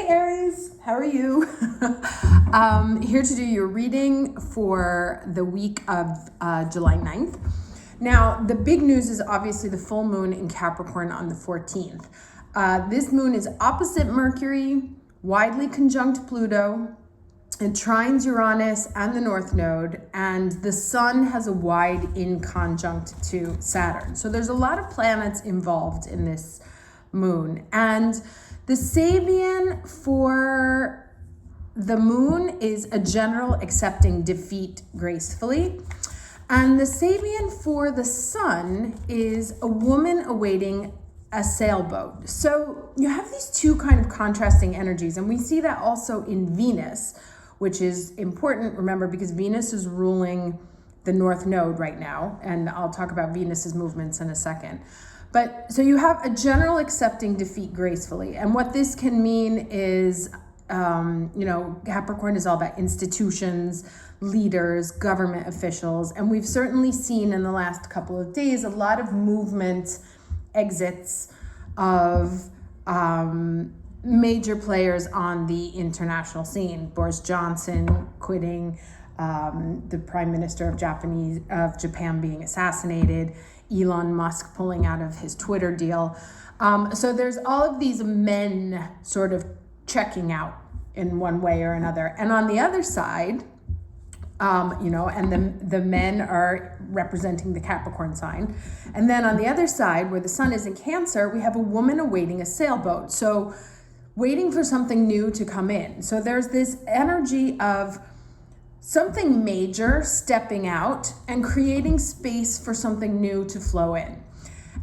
Aries, how are you? Here to do your reading for the week of July 9th. Now, the big news is obviously the full moon in Capricorn on the 14th. This moon is opposite Mercury, widely conjunct Pluto. It trines Uranus and the North Node, and the Sun has a wide inconjunct to Saturn. So there's a lot of planets involved in this moon. And the Sabian for the moon is a general accepting defeat gracefully. And the Sabian for the Sun is a woman awaiting a sailboat. So you have these two kind of contrasting energies, and we see that also in Venus, which is important, remember, because Venus is ruling the North Node right now, and I'll talk about Venus's movements in a second. But so you have a general accepting defeat gracefully, and what this can mean is, Capricorn is all about institutions, leaders, government officials, and we've certainly seen in the last couple of days a lot of movement, exits of major players on the international scene. Boris Johnson quitting, the Prime Minister of Japan being assassinated, Elon Musk pulling out of his Twitter deal. So there's all of these men sort of checking out in one way or another. And on the other side, and the men are representing the Capricorn sign. And then on the other side, where the Sun is in Cancer, we have a woman awaiting a sailboat. So waiting for something new to come in. So there's this energy of something major stepping out and creating space for something new to flow in.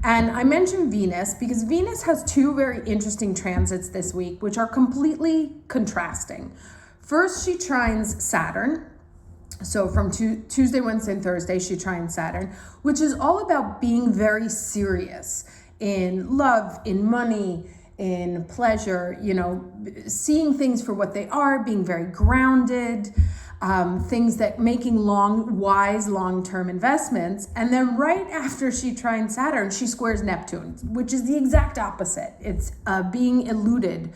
And I mentioned Venus because Venus has two very interesting transits this week, which are completely contrasting. First, she trines Saturn. So from Tuesday, Wednesday, and Thursday, she trines Saturn, which is all about being very serious in love, in money, in pleasure, seeing things for what they are, being very grounded, things that making wise long-term investments. And then right after she trines Saturn, she squares Neptune, which is the exact opposite. It's being eluded,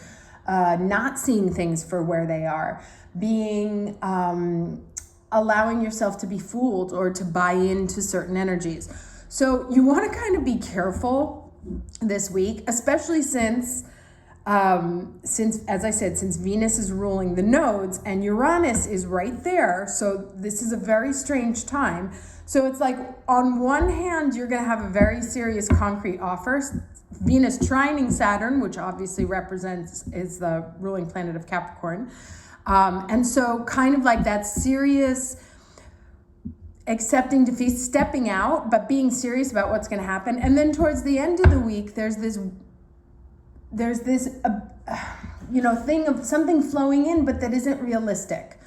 not seeing things for where they are, being allowing yourself to be fooled or to buy into certain energies. So you want to kind of be careful this week, especially since, as I said, since Venus is ruling the nodes and Uranus is right there. So this is a very strange time. So it's like, on one hand, you're going to have a very serious concrete offer. Venus trining Saturn, which obviously is the ruling planet of Capricorn. And so kind of like that serious accepting defeat, stepping out, but being serious about what's going to happen. And then towards the end of the week, there's this thing of something flowing in, but that isn't realistic.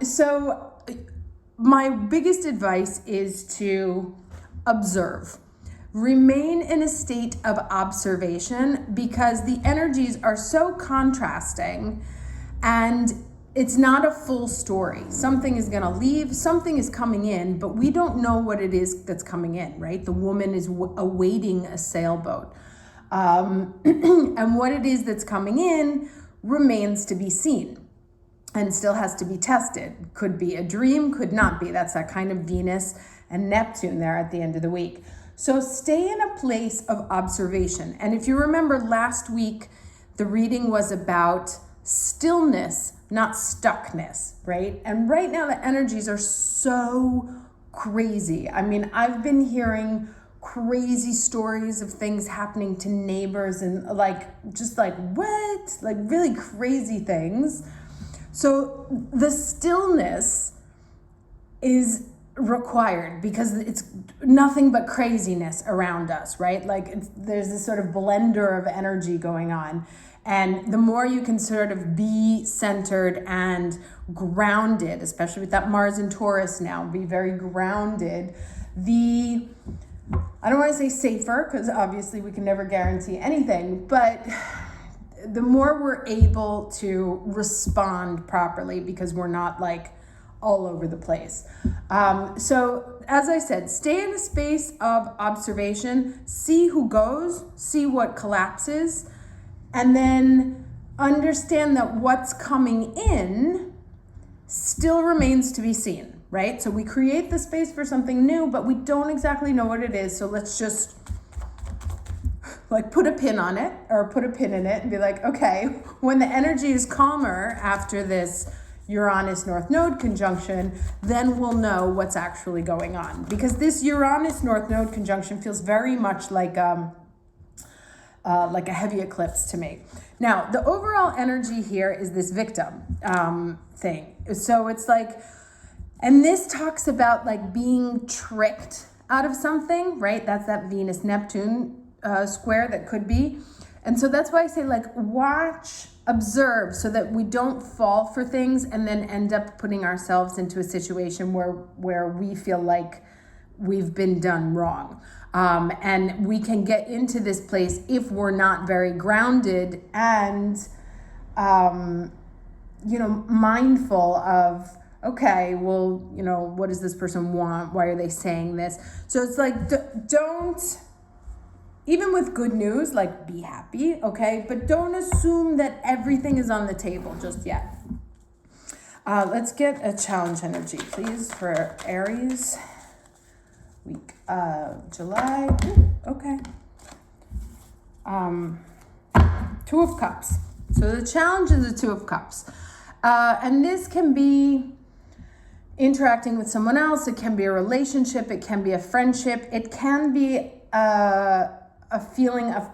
So my biggest advice is to observe. Remain in a state of observation because the energies are so contrasting and it's not a full story. Something is going to leave, something is coming in, but we don't know what it is that's coming in, right? The woman is awaiting a sailboat. And what it is that's coming in remains to be seen and still has to be tested. Could be a dream, could not be. That's that kind of Venus and Neptune there at the end of the week. So stay in a place of observation. And if you remember last week, the reading was about stillness, not stuckness, right? And right now the energies are so crazy. I mean, I've been hearing crazy stories of things happening to neighbors and what? Like really crazy things. So the stillness is required because it's nothing but craziness around us, right? There's this sort of blender of energy going on. And the more you can sort of be centered and grounded, especially with that Mars in Taurus now, be very grounded, I don't want to say safer, because obviously we can never guarantee anything, but the more we're able to respond properly because we're not all over the place. So as I said, stay in a space of observation, see who goes, see what collapses, and then understand that what's coming in still remains to be seen, right? So we create the space for something new, but we don't exactly know what it is. So let's just like put a pin on it or put a pin in it and be like, okay, when the energy is calmer after this Uranus North Node conjunction, then we'll know what's actually going on. Because this Uranus North Node conjunction feels very much like a heavy eclipse to me. Now, the overall energy here is this victim thing. So it's like, and this talks about like being tricked out of something, right? That's that Venus-Neptune square that could be. And so that's why I say like watch, observe, so that we don't fall for things and then end up putting ourselves into a situation where we feel like we've been done wrong. And we can get into this place if we're not very grounded and, mindful of, okay, well, what does this person want? Why are they saying this? So it's like, don't, even with good news, like be happy, okay? But don't assume that everything is on the table just yet. Let's get a challenge energy, please, for Aries. Week July. Ooh, okay. 2 of Cups. So the challenge is the 2 of Cups. And this can be interacting with someone else. It can be a relationship. It can be a friendship. It can be a feeling of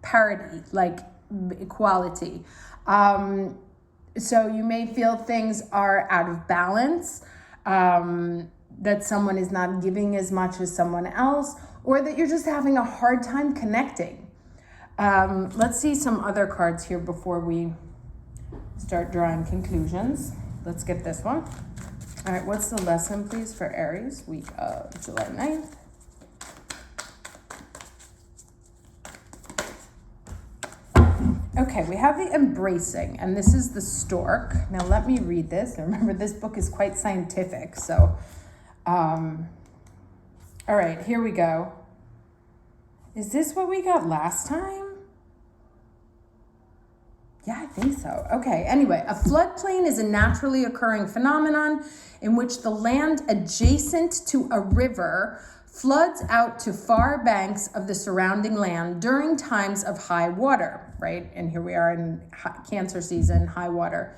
parity, like equality. So you may feel things are out of balance. That someone is not giving as much as someone else, or that you're just having a hard time connecting. Let's see some other cards here before we start drawing conclusions. Let's get this one. All right, what's the lesson, please, for Aries, week of July 9th? Okay, we have the embracing, and this is the stork. Now let me read this. Remember, this book is quite scientific, so... all right, here we go. Is this what we got last time? Yeah, I think so. Okay, anyway, a floodplain is a naturally occurring phenomenon in which the land adjacent to a river floods out to far banks of the surrounding land during times of high water, right? And here we are in Cancer season, high water.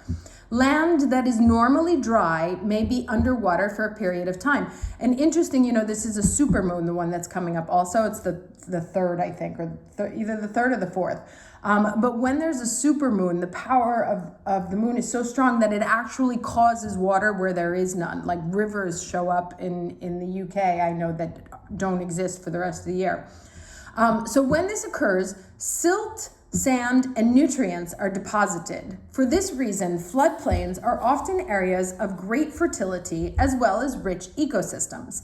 Land that is normally dry may be underwater for a period of time. And interesting, this is a supermoon, the one that's coming up also. It's the third, I think, or either the third or the fourth. But when there's a supermoon, the power of the moon is so strong that it actually causes water where there is none. Like rivers show up in the UK, I know, that don't exist for the rest of the year. So when this occurs, silt, sand, and nutrients are deposited. For this reason, floodplains are often areas of great fertility as well as rich ecosystems.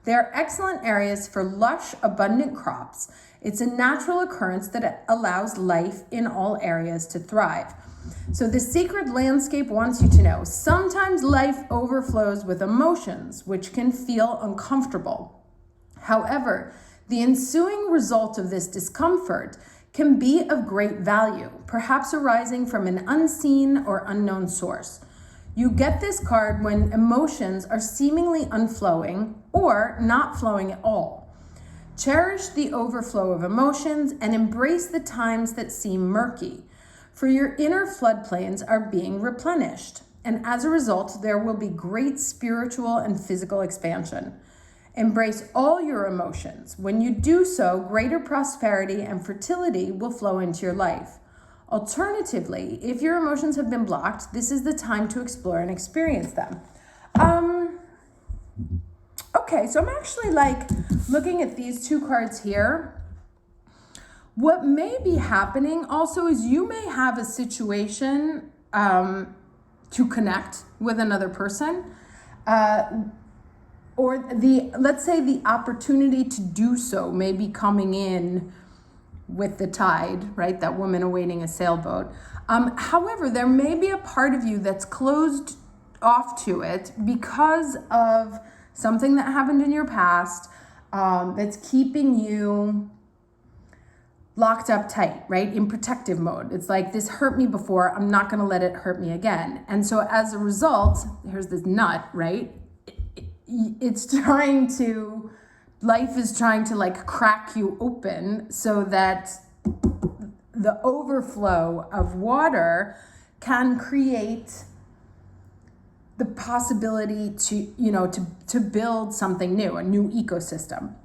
They are excellent areas for lush, abundant crops. It's a natural occurrence that allows life in all areas to thrive. So the sacred landscape wants you to know, sometimes life overflows with emotions, which can feel uncomfortable. However, the ensuing result of this discomfort can be of great value, perhaps arising from an unseen or unknown source. You get this card when emotions are seemingly unflowing or not flowing at all. Cherish the overflow of emotions and embrace the times that seem murky, for your inner floodplains are being replenished, and as a result, there will be great spiritual and physical expansion. Embrace all your emotions. When you do so, greater prosperity and fertility will flow into your life. Alternatively, if your emotions have been blocked, this is the time to explore and experience them. Okay, so I'm actually looking at these 2 cards here. What may be happening also is you may have a situation to connect with another person. Or let's say the opportunity to do so may be coming in with the tide, right? That woman awaiting a sailboat. However, there may be a part of you that's closed off to it because of something that happened in your past that's keeping you locked up tight, right? In protective mode. It's like, this hurt me before, I'm not gonna let it hurt me again. And so as a result, here's this nut, right? Life is trying to like crack you open so that the overflow of water can create the possibility to build something new, a new ecosystem.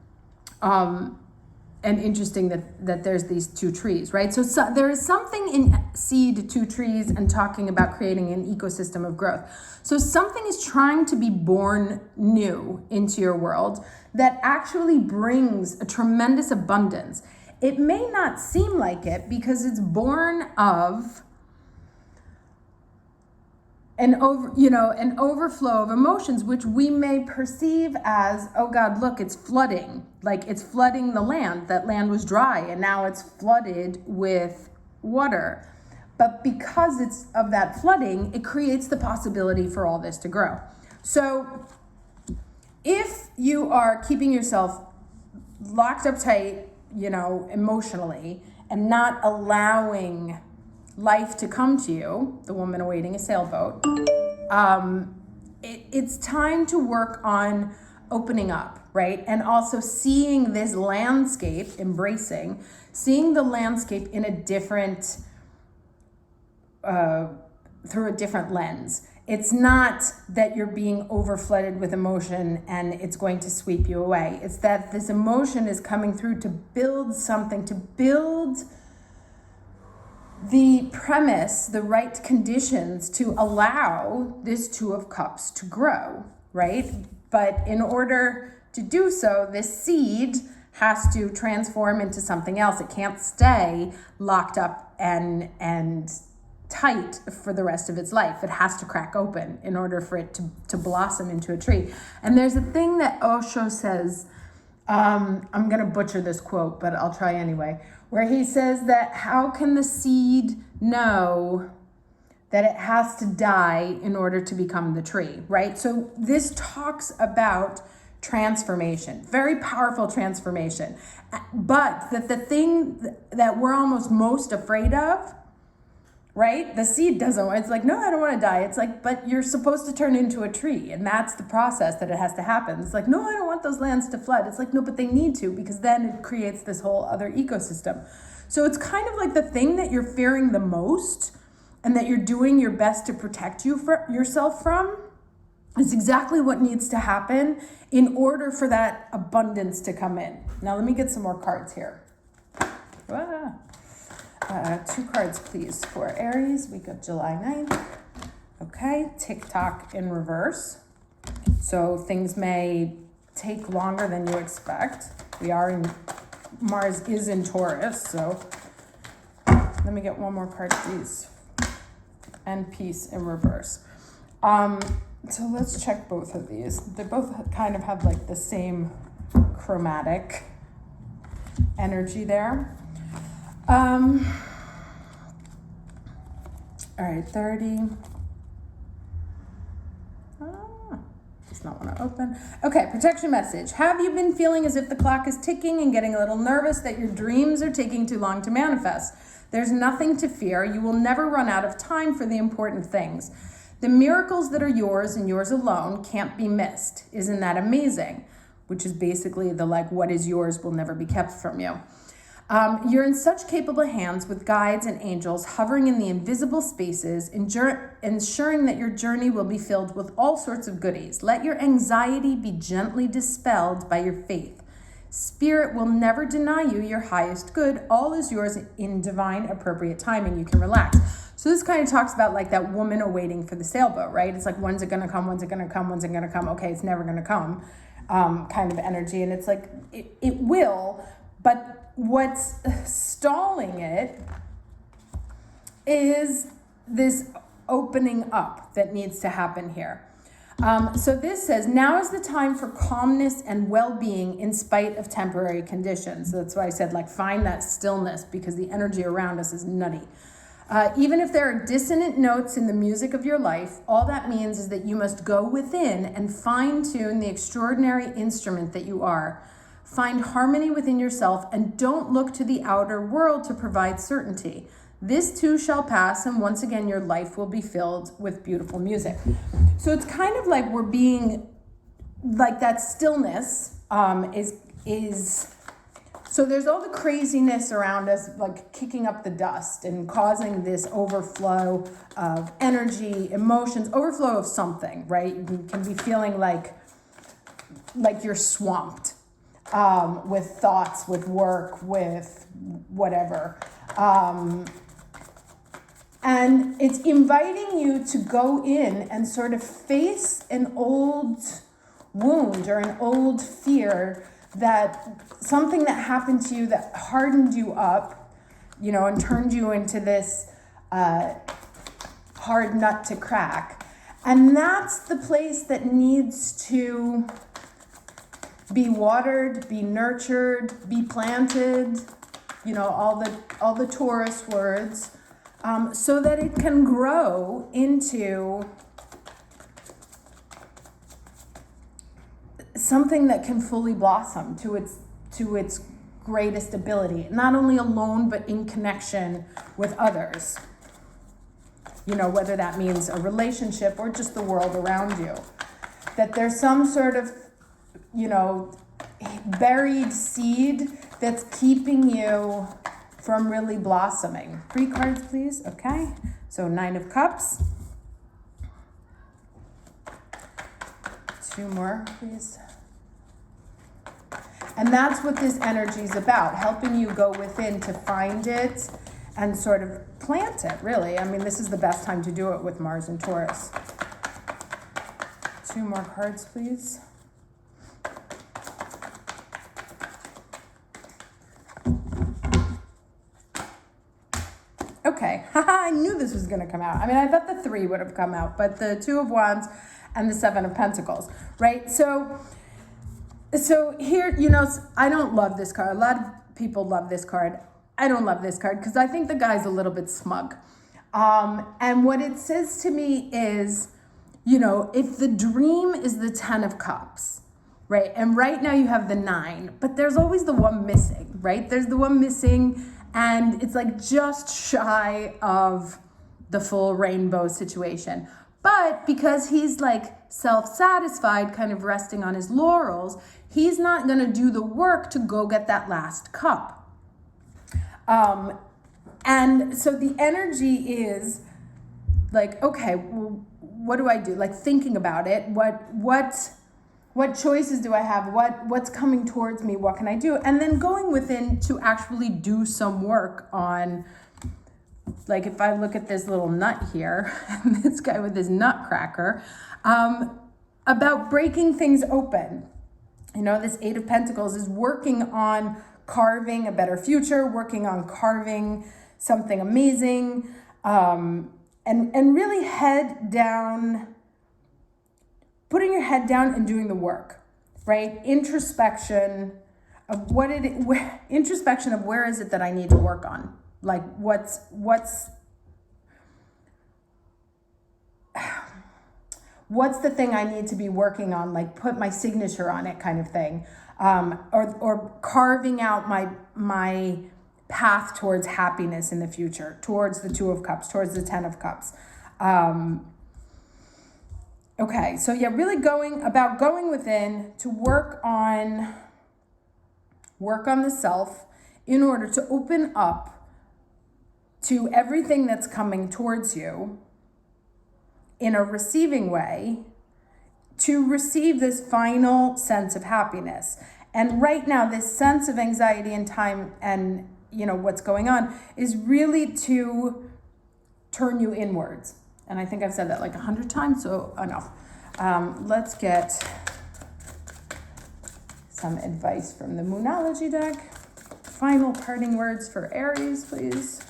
And interesting that there's these two trees, right? So there is something in seed, two trees, and talking about creating an ecosystem of growth. So something is trying to be born new into your world that actually brings a tremendous abundance. It may not seem like it because it's born of an overflow of emotions, which we may perceive as, oh God, look, it's flooding. Like it's flooding the land. That land was dry and now it's flooded with water. But because it's of that flooding, it creates the possibility for all this to grow. So if you are keeping yourself locked up tight, emotionally, and not allowing life to come to you, the woman awaiting a sailboat, it's time to work on opening up, right? And also seeing this landscape, seeing the landscape in a different, through a different lens. It's not that you're being overflooded with emotion and it's going to sweep you away. It's that this emotion is coming through to build something, to build the premise, the right conditions to allow this Two of Cups to grow, right? But in order to do so, this seed has to transform into something else. It can't stay locked up and tight for the rest of its life. It has to crack open in order for it to blossom into a tree. And there's a thing that Osho says, I'm going to butcher this quote, but I'll try anyway, where he says that how can the seed know that it has to die in order to become the tree, right? So this talks about transformation, very powerful transformation. But that the thing that we're almost most afraid of, right? The seed it's like, no, I don't want to die. It's like, but you're supposed to turn into a tree. And that's the process that it has to happen. It's like, no, I don't want those lands to flood. It's like, no, but they need to, because then it creates this whole other ecosystem. So it's kind of like the thing that you're fearing the most and that you're doing your best to protect yourself from is exactly what needs to happen in order for that abundance to come in. Now, let me get some more cards here. Two cards, please, for Aries, week of July 9th. Okay, TikTok in reverse. So things may take longer than you expect. Mars is in Taurus, so let me get one more card, please. And peace in reverse. So let's check both of these. They both kind of have like the same chromatic energy there. All right, 30. Does not want to open. Okay, protection message. Have you been feeling as if the clock is ticking and getting a little nervous that your dreams are taking too long to manifest? There's nothing to fear. You will never run out of time for the important things. The miracles that are yours and yours alone can't be missed. Isn't that amazing? Which is basically the what is yours will never be kept from you. You're in such capable hands with guides and angels hovering in the invisible spaces, ensuring that your journey will be filled with all sorts of goodies. Let your anxiety be gently dispelled by your faith. Spirit will never deny you your highest good. All is yours in divine appropriate timing. You can relax. So this kind of talks about that woman awaiting for the sailboat, right? It's like, when's it going to come? When's it going to come? When's it going to come? Okay, it's never going to come, kind of energy. And it's like, it will, but what's stalling it is this opening up that needs to happen here. So this says, now is the time for calmness and well-being in spite of temporary conditions. So that's why I said, find that stillness, because the energy around us is nutty. Even if there are dissonant notes in the music of your life, all that means is that you must go within and fine-tune the extraordinary instrument that you are. Find harmony within yourself and don't look to the outer world to provide certainty. This too shall pass, and once again your life will be filled with beautiful music. So it's kind of like we're being, like that stillness is so there's all the craziness around us, like kicking up the dust and causing this overflow of energy, emotions, overflow of something, right? You can be feeling like you're swamped with thoughts, with work, with whatever. And it's inviting you to go in and sort of face an old wound or an old fear, that something that happened to you that hardened you up, and turned you into this hard nut to crack. And that's the place that needs to be watered, be nurtured, be planted, all the Taurus words, so that it can grow into something that can fully blossom to its greatest ability, not only alone, but in connection with others. Whether that means a relationship or just the world around you. That there's some sort of, buried seed that's keeping you from really blossoming. 3 cards, please. Okay. So 9 of Cups. 2 more, please. And that's what this energy is about, helping you go within to find it and sort of plant it, really. I mean, this is the best time to do it with Mars and Taurus. 2 more cards, please. Okay, I knew this was going to come out. I mean, I thought the 3 would have come out, but the 2 of Wands and the 7 of Pentacles, right? So here, I don't love this card. A lot of people love this card. I don't love this card because I think the guy's a little bit smug. And what it says to me is, if the dream is the 10 of Cups, right? And right now you have the 9, but there's always the one missing, right? There's the one missing, and it's like just shy of the full rainbow situation. But because he's like self-satisfied, kind of resting on his laurels, he's not going to do the work to go get that last cup. And so the energy is like, okay, well, what do I do? Like thinking about it, what choices do I have? What's coming towards me? What can I do? And then going within to actually do some work on, like if I look at this little nut here, and this guy with his nutcracker, about breaking things open. This 8 of Pentacles is working on carving a better future, working on carving something amazing, and really head down, putting your head down and doing the work, right? Introspection of introspection of where is it that I need to work on? Like what's the thing I need to be working on? Like put my signature on it, kind of thing, or carving out my path towards happiness in the future, towards the 2 of Cups, towards the 10 of Cups. Okay, so yeah, really going within to work on the self in order to open up to everything that's coming towards you in a receiving way, to receive this final sense of happiness. And right now, this sense of anxiety and time and what's going on is really to turn you inwards. And I think I've said that like 100 times, so enough. Let's get some advice from the Moonology deck. Final parting words for Aries, please.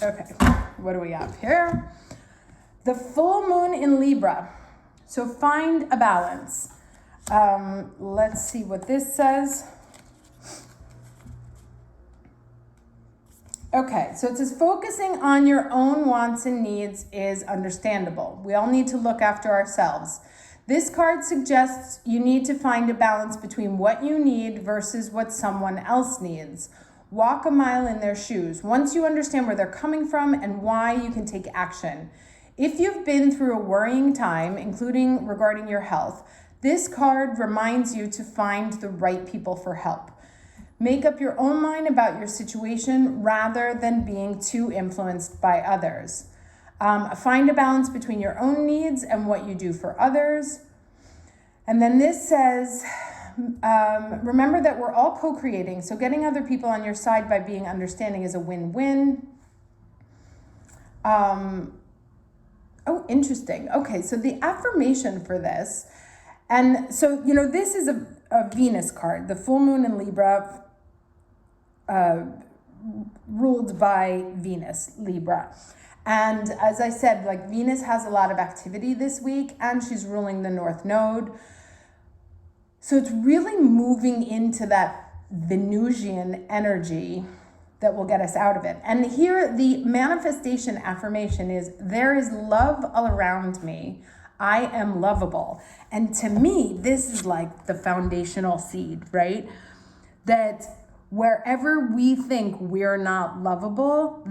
Okay, what do we have here? The full moon in Libra. So find a balance. Let's see what this says. Okay, so it says focusing on your own wants and needs is understandable. We all need to look after ourselves. This card suggests you need to find a balance between what you need versus what someone else needs. Walk a mile in their shoes. Once you understand where they're coming from and why, you can take action. If you've been through a worrying time, including regarding your health, this card reminds you to find the right people for help. Make up your own mind about your situation rather than being too influenced by others. Find a balance between your own needs and what you do for others. And then this says, remember that we're all co-creating, so getting other people on your side by being understanding is a win-win. Oh, interesting. Okay, so the affirmation for this, and so, this is a Venus card, the full moon in Libra, ruled by Venus, Libra. And as I said, like Venus has a lot of activity this week and she's ruling the North Node. So it's really moving into that Venusian energy that will get us out of it. And here the manifestation affirmation is, there is love all around me. I am lovable. And to me, this is like the foundational seed, right? That wherever we think we're not lovable,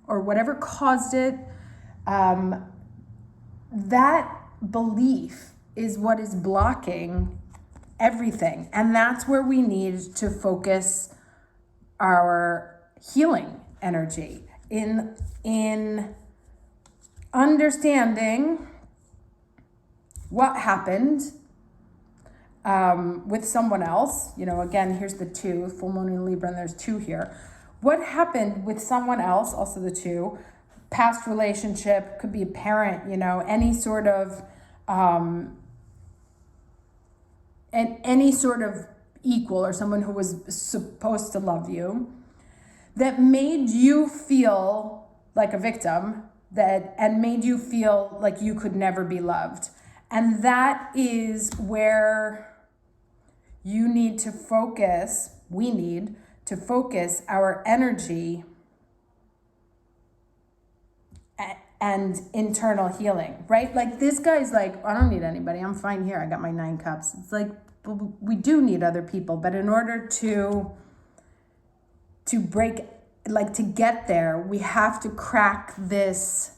or whatever caused it, that belief is what is blocking everything. And that's where we need to focus our healing energy in understanding what happened with someone else. Again, here's the 2, full moon in Libra, and there's 2 here. What happened with someone else, also the 2, past relationship, could be a parent, any sort of, any sort of equal or someone who was supposed to love you, that made you feel like a victim, and made you feel like you could never be loved. And that is where you need to focus, we need to focus our energy and internal healing, right? Like this guy's like, I don't need anybody. I'm fine here. I got my 9 cups. It's like, we do need other people. But in order to break, like to get there, we have to crack this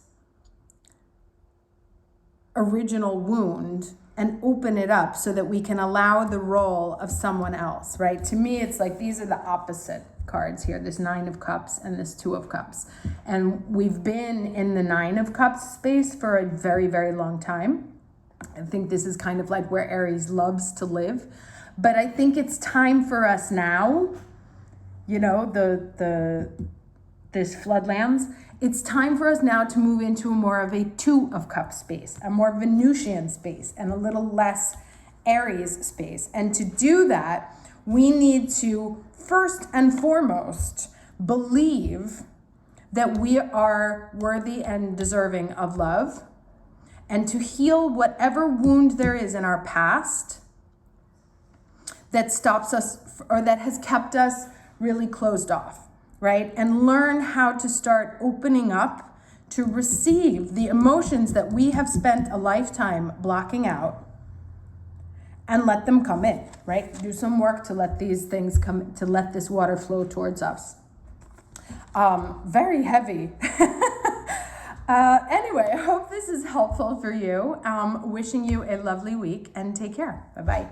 original wound and open it up so that we can allow the role of someone else, right? To me, it's like these are the opposite cards here, this 9 of Cups and this 2 of Cups. And we've been in the 9 of Cups space for a very, very long time. I think this is kind of like where Aries loves to live. But I think it's time for us now, this floodlands, it's time for us now to move into more of a 2 of Cups space, a more Venusian space, and a little less Aries space. And to do that, we need to first and foremost believe that we are worthy and deserving of love, and to heal whatever wound there is in our past that stops us or that has kept us really closed off. Right? And learn how to start opening up to receive the emotions that we have spent a lifetime blocking out, and let them come in, right? Do some work to let these things come, to let this water flow towards us. Very heavy. Anyway, I hope this is helpful for you. Wishing you a lovely week, and take care. Bye-bye.